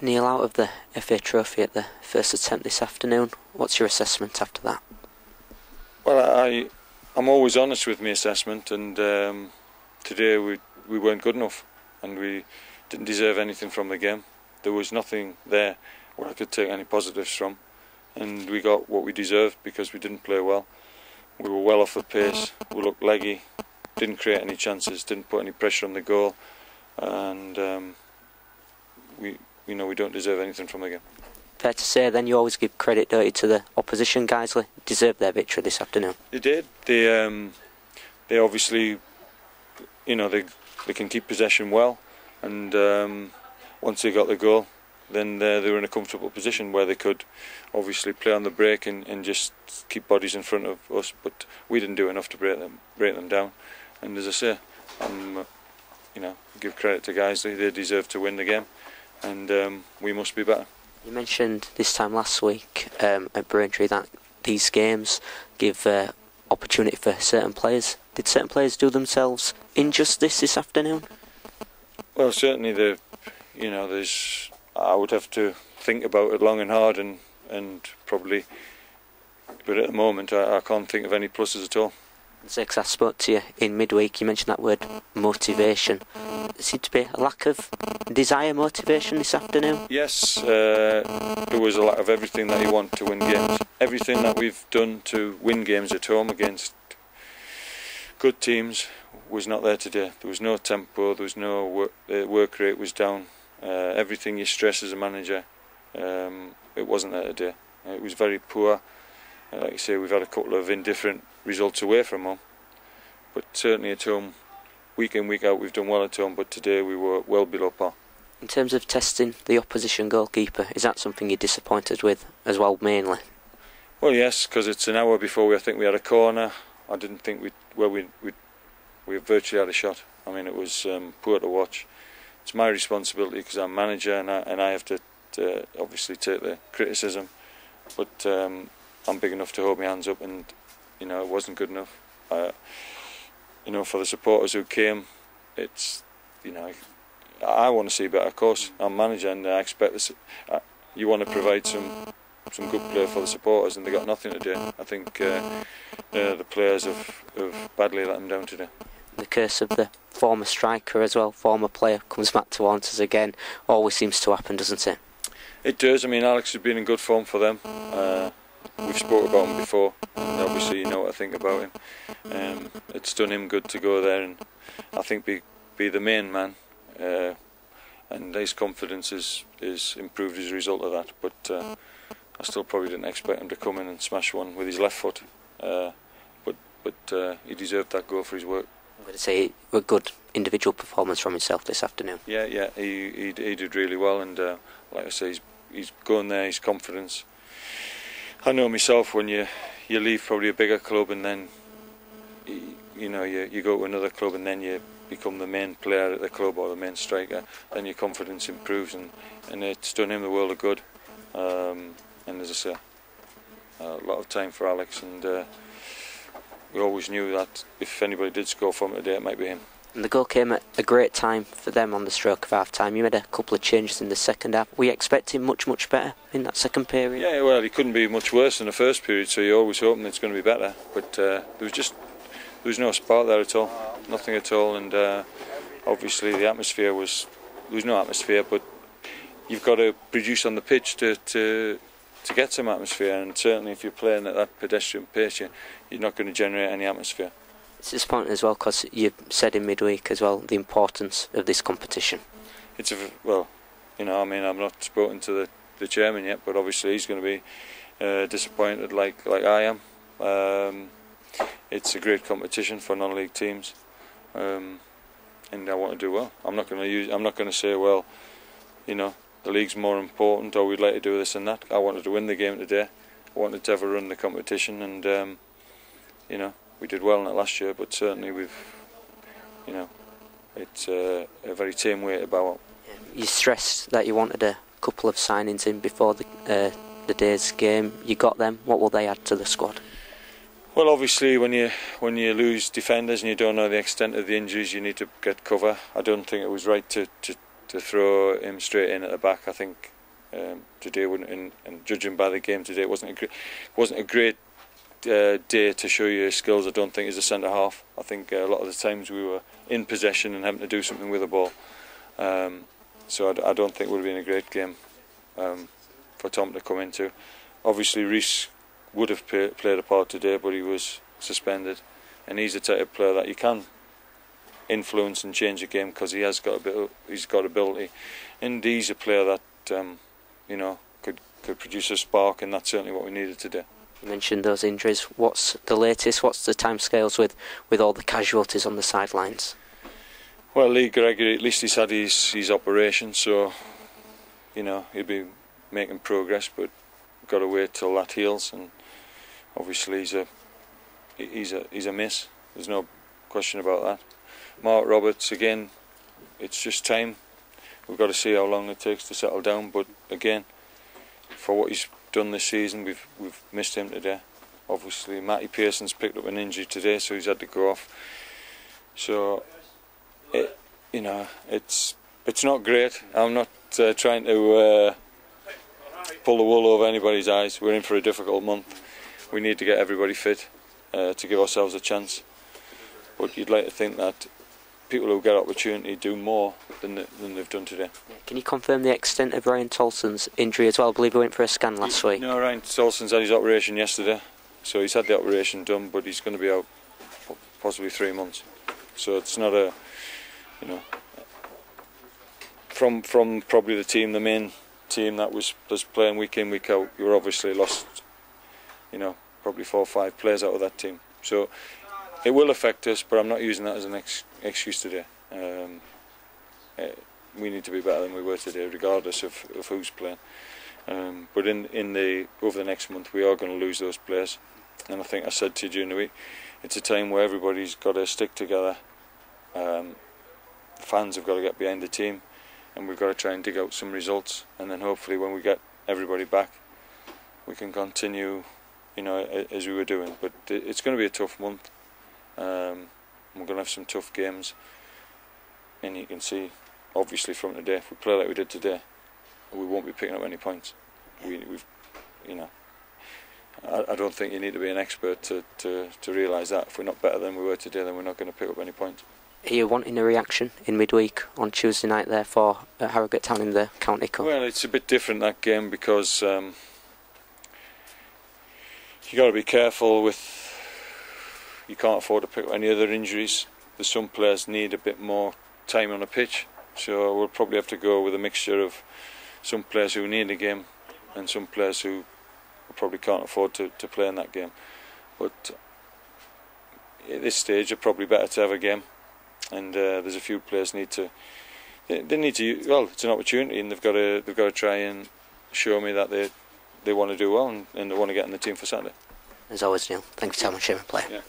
Neil, out of the FA Trophy at the first attempt this afternoon, what's your assessment after that? Well, I'm always honest with my assessment, and today we weren't good enough, and we didn't deserve anything from the game. There was nothing there where I could take any positives from, and we got what we deserved because we didn't play well. We were well off the pace, we looked leggy, didn't create any chances, didn't put any pressure on the goal, and we don't deserve anything from the game. Fair to say then, you always give credit, don't you, to the opposition. Guiseley deserved their victory this afternoon. They did. They obviously, they can keep possession well, and once they got the goal, then they were in a comfortable position where they could obviously play on the break and just keep bodies in front of us. But we didn't do enough to break them down. And as I say, give credit to Guiseley. They deserve to win the game, and we must be better. You mentioned this time last week at Braintree that these games give opportunity for certain players. Did certain players do themselves injustice this afternoon? Well, certainly I would have to think about it long and hard, and probably, but at the moment I can't think of any pluses at all. Because I spoke to you in midweek, you mentioned that word motivation. There seemed to be a lack of desire, motivation this afternoon. Yes, there was a lack of everything that you want to win games. Everything that we've done to win games at home against good teams was not there today. There was no tempo, there was no work rate was down. Everything you stress as a manager, it wasn't there today. It was very poor. Like I say, we've had a couple of indifferent results away from home, but certainly at home, week in, week out, we've done well at home, but today we were well below par. In terms of testing the opposition goalkeeper, is that something you're disappointed with as well, mainly? Well, yes, because it's an hour before I think we had a corner. I didn't think we virtually had a shot. I mean, it was poor to watch. It's my responsibility because I'm manager, and I have to obviously take the criticism, but I'm big enough to hold my hands up, and it wasn't good enough. For the supporters who came, it's I want to see better. Of course, I'm manager, and I expect this. You want to provide some good play for the supporters, and they got nothing today. I think the players have badly let them down today. The curse of the former striker as well, former player, comes back to haunt us again. Always seems to happen, doesn't it? It does. I mean, Alex has been in good form for them. We've spoken about him before, and obviously you know what I think about him. It's done him good to go there, and I think be the main man, and his confidence is improved as a result of that. But I still probably didn't expect him to come in and smash one with his left foot. But he deserved that goal for his work. I'm going to say a good individual performance from himself this afternoon. Yeah, he did really well, and like I say, he's going there, his confidence. I know myself, when you leave probably a bigger club, and then you go to another club, and then you become the main player at the club or the main striker, then your confidence improves, and it's done him the world of good. And as I say, a lot of time for Alex, and we always knew that if anybody did score from it today, it might be him. And the goal came at a great time for them on the stroke of half-time. You made a couple of changes in the second half. Were you expecting much better in that second period? Yeah, well, he couldn't be much worse than the first period, so you're always hoping it's going to be better. But there was no spark there at all, nothing at all. And obviously the atmosphere there was no atmosphere, but you've got to produce on the pitch to get some atmosphere. And certainly if you're playing at that pedestrian pace, you're not going to generate any atmosphere. It's disappointing as well, because you said in midweek as well the importance of this competition. I've not spoken to the chairman yet, but obviously he's going to be disappointed like I am. It's a great competition for non-league teams, and I want to do well. I'm not going to say, well, the league's more important, or we'd like to do this and that. I wanted to win the game today. I wanted to ever run the competition, and we did well in it last year, but certainly it's a very tame way about it. You stressed that you wanted a couple of signings in before the day's game. You got them. What will they add to the squad? Well, obviously, when you lose defenders and you don't know the extent of the injuries, you need to get cover. I don't think it was right to throw him straight in at the back. I think today wouldn't, and judging by the game today, it wasn't a great day to show your skills. I don't think as a centre half. I think a lot of the times we were in possession and having to do something with the ball. So I don't think it would have been a great game for Tom to come into. Obviously Reece would have played a part today, but he was suspended, and he's the type of player that you can influence and change a game because he's got ability, and he's a player that you know, could produce a spark, and that's certainly what we needed today. You mentioned those injuries. What's the latest? What's the timescales with all the casualties on the sidelines? Well, Lee Gregory, at least he's had his operation, so you know he'll be making progress, but got to wait till that heals. And obviously he's a miss. There's no question about that. Mark Roberts, again, it's just time. We've got to see how long it takes to settle down. But again, for what he's done this season, we've missed him today. Obviously, Matty Pearson's picked up an injury today, so he's had to go off. So, you know, it's not great. I'm not trying to pull the wool over anybody's eyes. We're in for a difficult month. We need to get everybody fit to give ourselves a chance. But you'd like to think that people who get opportunity do more than they've done today. Can you confirm the extent of Ryan Tolson's injury as well? I believe he went for a scan last week. No, Ryan Tolson's had his operation yesterday, so he's had the operation done, but he's going to be out possibly 3 months. So it's not a, you know, from probably the main team that was playing week in, week out, you were obviously lost, you know, probably 4 or 5 players out of that team. So it will affect us, but I'm not using that as an excuse today. We need to be better than we were today, regardless of who's playing. But over the next month, we are going to lose those players. And I think I said to you during the week, it's a time where everybody's got to stick together. Fans have got to get behind the team, and we've got to try and dig out some results. And then hopefully, when we get everybody back, we can continue, you know, as we were doing. But it's going to be a tough month. We're going to have some tough games, and you can see, obviously, from today, if we play like we did today, we won't be picking up any points. We've, you know, I don't think you need to be an expert to realise that if we're not better than we were today, then we're not going to pick up any points. Are you wanting a reaction in midweek on Tuesday night, therefore, at Harrogate Town in the County Cup? Well, it's a bit different, that game, because you got to be careful with. You can't afford to pick up any other injuries. There's some players need a bit more time on a pitch, so we'll probably have to go with a mixture of some players who need a game and some players who probably can't afford to play in that game. But at this stage, it's probably better to have a game, and there's a few players need to. They need to. Well, it's an opportunity, and they've got to try and show me that they want to do well and they want to get in the team for Saturday. As always, Neil, thank you so much for sharing play. Yeah.